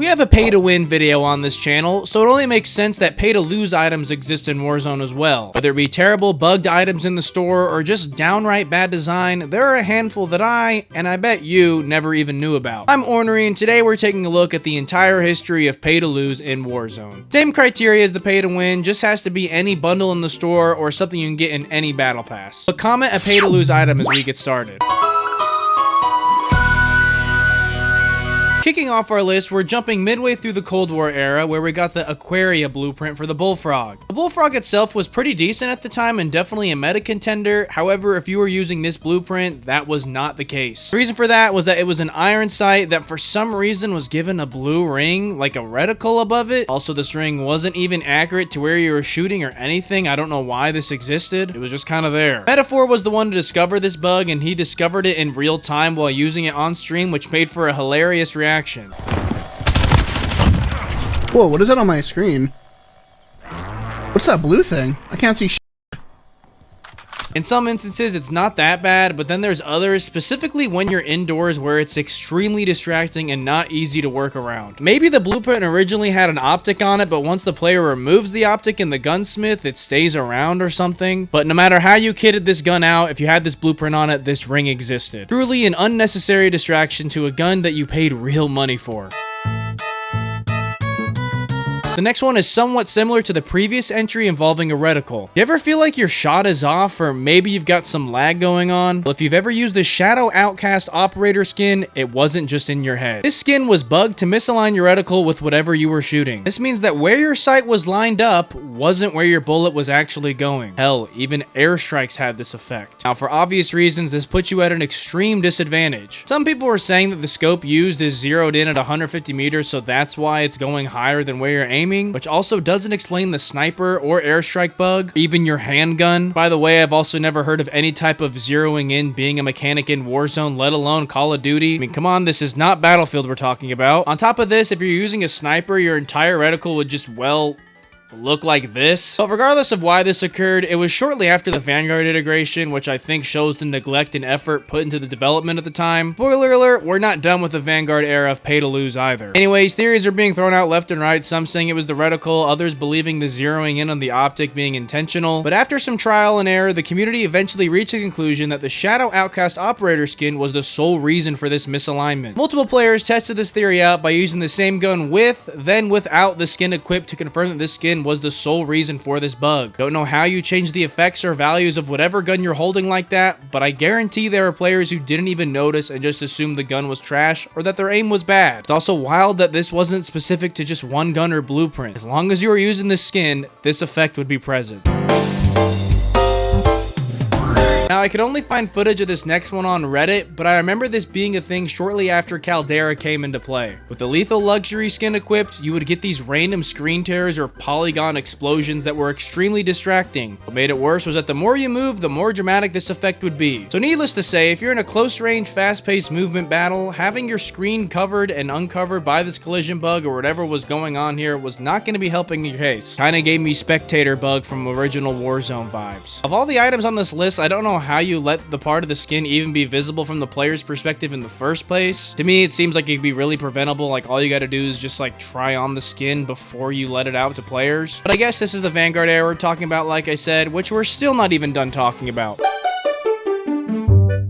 We have a pay-to-win video on this channel, so it only makes sense that pay-to-lose items exist in Warzone as well. Whether it be terrible bugged items in the store or just downright bad design, there are a handful that and I bet you, never even knew about. I'm Ornery, and today we're taking a look at the entire history of pay-to-lose in Warzone. Same criteria as the pay-to-win, just has to be any bundle in the store or something you can get in any battle pass. But comment a pay-to-lose item as we get started. Kicking off our list, we're jumping midway through the Cold War era where we got the Aquaria Blueprint for the Bullfrog. The Bullfrog itself was pretty decent at the time and definitely a meta contender. However, if you were using this blueprint, that was not the case. The reason for that was that it was an iron sight that for some reason was given a blue ring, like a reticle above it. Also, this ring wasn't even accurate to where you were shooting or anything. I don't know why this existed. It was just kind of there. Metaphor was the one to discover this bug, and he discovered it in real time while using it on stream, which made for a hilarious reaction. Whoa, what is that on my screen? What's that blue thing? I can't see shit. In some instances, it's not that bad, but then there's others, specifically when you're indoors where it's extremely distracting and not easy to work around. Maybe the blueprint originally had an optic on it, but once the player removes the optic in the gunsmith, it stays around or something. But no matter how you kitted this gun out, if you had this blueprint on it, this ring existed. Truly an unnecessary distraction to a gun that you paid real money for. The next one is somewhat similar to the previous entry involving a reticle. You ever feel like your shot is off, or maybe you've got some lag going on? Well, if you've ever used the Shadow Outcast operator skin, it wasn't just in your head. This skin was bugged to misalign your reticle with whatever you were shooting. This means that where your sight was lined up wasn't where your bullet was actually going. Hell, even airstrikes had this effect. Now, for obvious reasons, this puts you at an extreme disadvantage. Some people were saying that the scope used is zeroed in at 150 meters, so that's why it's going higher than where you're aiming, which also doesn't explain the sniper or airstrike bug, even your handgun. By the way, I've also never heard of any type of zeroing in being a mechanic in Warzone, let alone Call of Duty. I mean, come on, this is not Battlefield we're talking about. On top of this, if you're using a sniper, your entire reticle would just, well, look like this. But regardless of why this occurred, it was shortly after the Vanguard integration, which I think shows the neglect and effort put into the development at the time. Spoiler alert, we're not done with the Vanguard era of pay to lose either. Anyways, theories are being thrown out left and right, some saying it was the reticle, others believing the zeroing in on the optic being intentional. But after some trial and error, the community eventually reached a conclusion that the Shadow Outcast operator skin was the sole reason for this misalignment. Multiple players tested this theory out by using the same gun with, then without the skin equipped to confirm that this skin was the sole reason for this bug. Don't know how you change the effects or values of whatever gun you're holding like that, but I guarantee there are players who didn't even notice and just assumed the gun was trash or that their aim was bad. It's also wild that this wasn't specific to just one gun or blueprint. As long as you were using this skin, this effect would be present. Now, I could only find footage of this next one on Reddit, but I remember this being a thing shortly after Caldera came into play. With the Lethal Luxury skin equipped, you would get these random screen tears or polygon explosions that were extremely distracting. What made it worse was that the more you move, the more dramatic this effect would be. So needless to say, if you're in a close-range, fast-paced movement battle, having your screen covered and uncovered by this collision bug or whatever was going on here was not going to be helping your case. Kinda gave me Spectator bug from original Warzone vibes. Of all the items on this list, I don't know how you let the part of the skin even be visible from the player's perspective in the first place. To me, it seems like it'd be really preventable. Like, all you gotta do is just like try on the skin before you let it out to players. But I guess this is the Vanguard era we're talking about, like I said, which we're still not even done talking about.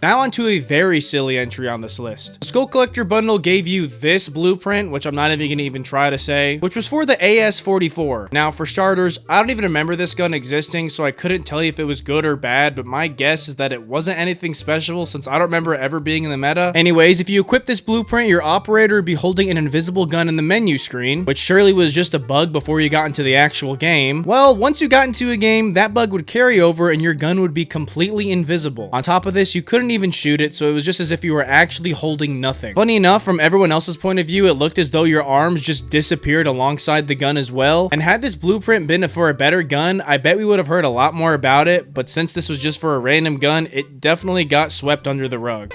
Now onto a very silly entry on this list. The Skull Collector bundle gave you this blueprint, which I'm not even gonna even try to say, which was for the AS-44. Now, for starters, I don't even remember this gun existing, so I couldn't tell you if it was good or bad, but my guess is that it wasn't anything special since I don't remember it ever being in the meta. Anyways, if you equip this blueprint, your operator would be holding an invisible gun in the menu screen, which surely was just a bug before you got into the actual game. Well, once you got into a game, that bug would carry over and your gun would be completely invisible. On top of this, you couldn't even shoot it, so it was just as if you were actually holding nothing. Funny enough, from everyone else's point of view, it looked as though your arms just disappeared alongside the gun as well. And had this blueprint been for a better gun, I bet we would have heard a lot more about it, but since this was just for a random gun, it definitely got swept under the rug.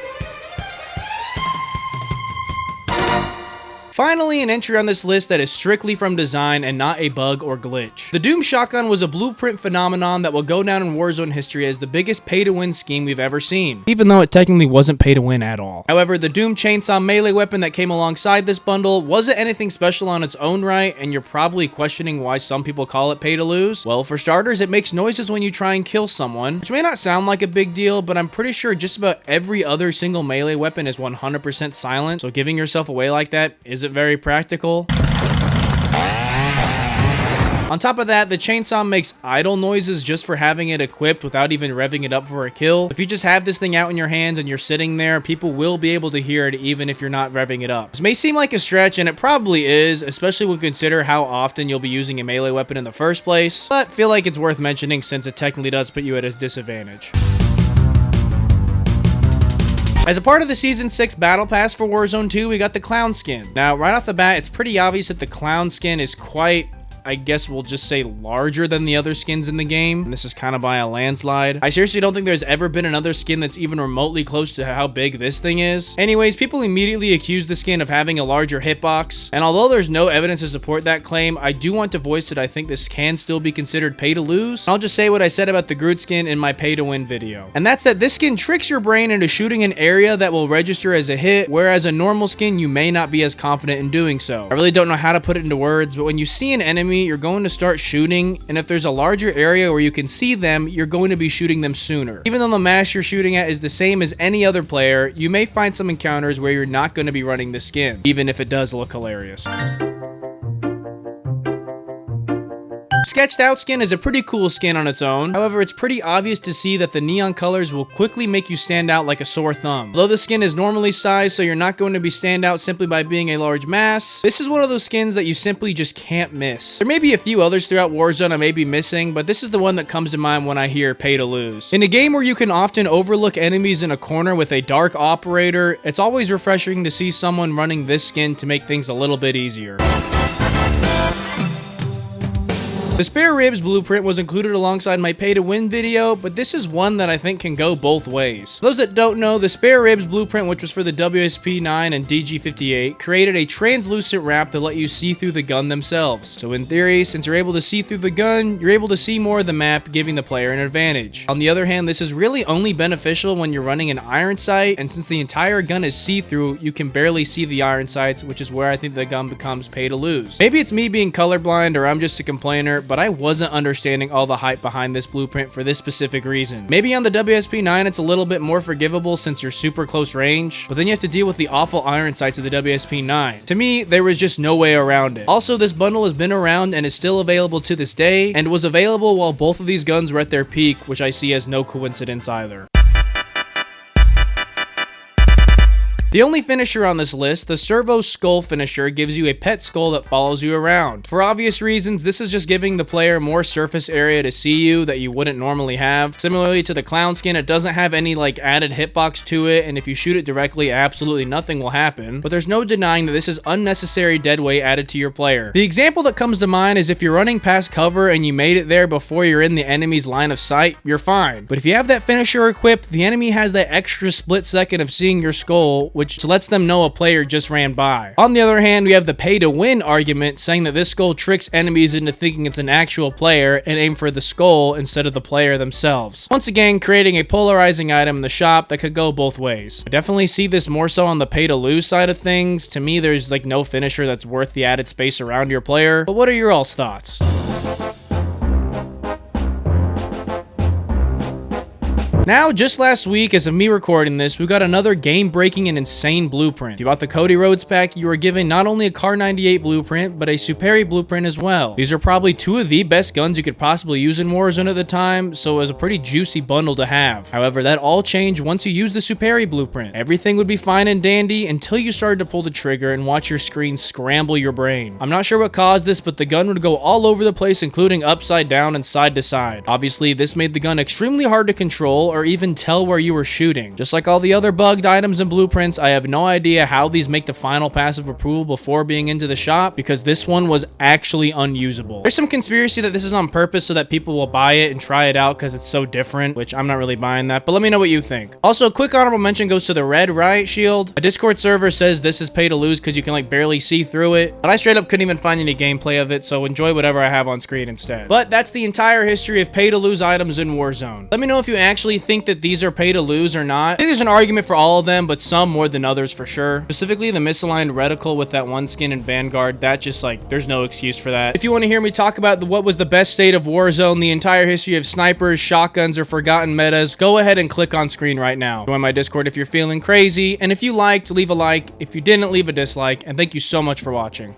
Finally, an entry on this list that is strictly from design and not a bug or glitch. The Doom shotgun was a blueprint phenomenon that will go down in Warzone history as the biggest pay-to-win scheme we've ever seen, even though it technically wasn't pay-to-win at all. However, the Doom chainsaw melee weapon that came alongside this bundle wasn't anything special on its own right, and you're probably questioning why some people call it pay-to-lose. Well, for starters, it makes noises when you try and kill someone, which may not sound like a big deal, but I'm pretty sure just about every other single melee weapon is 100% silent, so giving yourself away like that isn't very practical. On top of that, the chainsaw makes idle noises just for having it equipped without even revving it up for a kill. If you just have this thing out in your hands and you're sitting there, people will be able to hear it even if you're not revving it up. This may seem like a stretch, and it probably is, especially when you consider how often you'll be using a melee weapon in the first place, but feel like it's worth mentioning since it technically does put you at a disadvantage. As a part of the Season 6 Battle Pass for Warzone 2, we got the Clown skin. Now, right off the bat, it's pretty obvious that the Clown skin is quite, I guess we'll just say, larger than the other skins in the game. And this is kind of by a landslide. I seriously don't think there's ever been another skin that's even remotely close to how big this thing is. Anyways, people immediately accuse the skin of having a larger hitbox. And although there's no evidence to support that claim, I do want to voice that I think this can still be considered pay to lose. I'll just say what I said about the Groot skin in my pay to win video. And that's that this skin tricks your brain into shooting an area that will register as a hit, whereas a normal skin, you may not be as confident in doing so. I really don't know how to put it into words, but when you see an enemy, you're going to start shooting, and if there's a larger area where you can see them, you're going to be shooting them sooner. Even though the mass you're shooting at is the same as any other player, you may find some encounters where you're not going to be running the skin, even if it does look hilarious. Sketched out skin is a pretty cool skin on its own. However, it's pretty obvious to see that the neon colors will quickly make you stand out like a sore thumb. Although the skin is normally sized, so you're not going to be stand out simply by being a large mass, this is one of those skins that you simply just can't miss. There may be a few others throughout Warzone I may be missing, but this is the one that comes to mind when I hear pay to lose. In a game where you can often overlook enemies in a corner with a dark operator, it's always refreshing to see someone running this skin to make things a little bit easier. The spare ribs blueprint was included alongside my pay to win video, but this is one that I think can go both ways. For those that don't know, the spare ribs blueprint, which was for the WSP-9 and DG58, created a translucent wrap to let you see through the gun themselves. So in theory, since you're able to see through the gun, you're able to see more of the map, giving the player an advantage. On the other hand, this is really only beneficial when you're running an iron sight, and since the entire gun is see-through, you can barely see the iron sights, which is where I think the gun becomes pay to lose. Maybe it's me being colorblind or I'm just a complainer, but I wasn't understanding all the hype behind this blueprint for this specific reason. Maybe on the WSP-9 it's a little bit more forgivable since you're super close range, but then you have to deal with the awful iron sights of the WSP-9. To me, there was just no way around it. Also, this bundle has been around and is still available to this day, and was available while both of these guns were at their peak, which I see as no coincidence either. The only finisher on this list, the servo skull finisher, gives you a pet skull that follows you around. For obvious reasons, this is just giving the player more surface area to see you that you wouldn't normally have. Similarly to the clown skin, it doesn't have any like added hitbox to it, and if you shoot it directly, absolutely nothing will happen. But there's no denying that this is unnecessary dead weight added to your player. The example that comes to mind is if you're running past cover and you made it there before you're in the enemy's line of sight, you're fine. But if you have that finisher equipped, the enemy has that extra split second of seeing your skull, which lets them know a player just ran by. On the other hand, we have the pay to win argument saying that this skull tricks enemies into thinking it's an actual player and aim for the skull instead of the player themselves. Once again, creating a polarizing item in the shop that could go both ways. I definitely see this more so on the pay to lose side of things. To me, there's like no finisher that's worth the added space around your player. But what are your all's thoughts? Now, just last week, as of me recording this, we got another game-breaking and insane blueprint. If you bought the Cody Rhodes pack, you were given not only a Car 98 blueprint, but a superi blueprint as well. These are probably two of the best guns you could possibly use in Warzone at the time, so it was a pretty juicy bundle to have. However, that all changed once you used the superi blueprint. Everything would be fine and dandy until you started to pull the trigger and watch your screen scramble your brain. I'm not sure what caused this, but the gun would go all over the place, including upside down and side to side. Obviously, this made the gun extremely hard to control, or even tell where you were shooting. Just like all the other bugged items and blueprints, I have no idea how these make the final passive approval before being into the shop, because this one was actually unusable. There's some conspiracy that this is on purpose so that people will buy it and try it out because it's so different, which I'm not really buying that, but let me know what you think. Also, quick honorable mention goes to the red riot shield. A Discord server says this is pay to lose because you can like barely see through it, but I straight up couldn't even find any gameplay of it, so enjoy whatever I have on screen instead. But that's the entire history of pay to lose items in Warzone. Let me know if you actually think that these are pay to lose or not. I think there's an argument for all of them, but some more than others for sure. Specifically the misaligned reticle with that one skin in Vanguard, that just like, there's no excuse for that. If you want to hear me talk about what was the best state of Warzone, the entire history of snipers, shotguns, or forgotten metas, go ahead and click on screen right now. Join my Discord if you're feeling crazy, and if you liked, leave a like. If you didn't, leave a dislike, and thank you so much for watching.